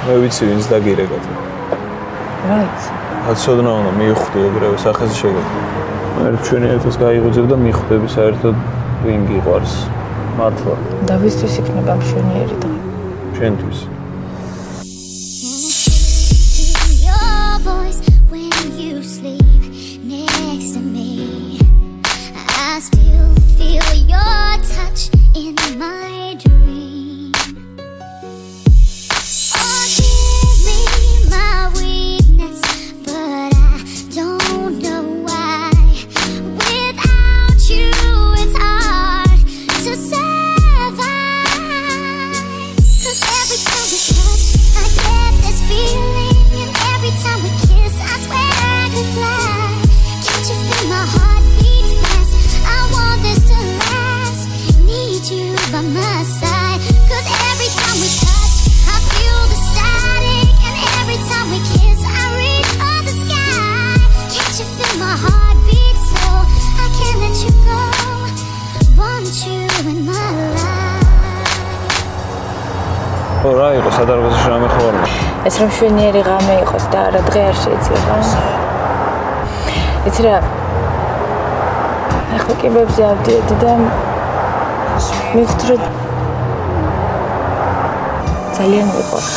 მე ვიცი ვინც დაგირეკეთ. რაც აცოდნა უნდა მივხვდი ეგრევე სახეზე შეგეძლო. ერთ ჩვენი ერთად გაიღვიძებ და მივხვდები საერთოდ ვინ გიყვარს. მართლა. და ვისთვის იქნება მშვენიერი დღე? ჩვენთვის. რა იყოს სადარბაზში რამე ხوارმა. ეს რომ მშვენიერი ღამე იყოს და არა დღე არ შეიძლება. იცი რა? ახლა კიბებზე ავდიოდი და მივხვდი რომ ძალიან მიყვარს.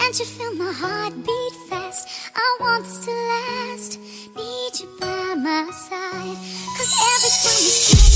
Can't you feel my heart beat fast? I want this to last. Need you by my side. 'Cause every time we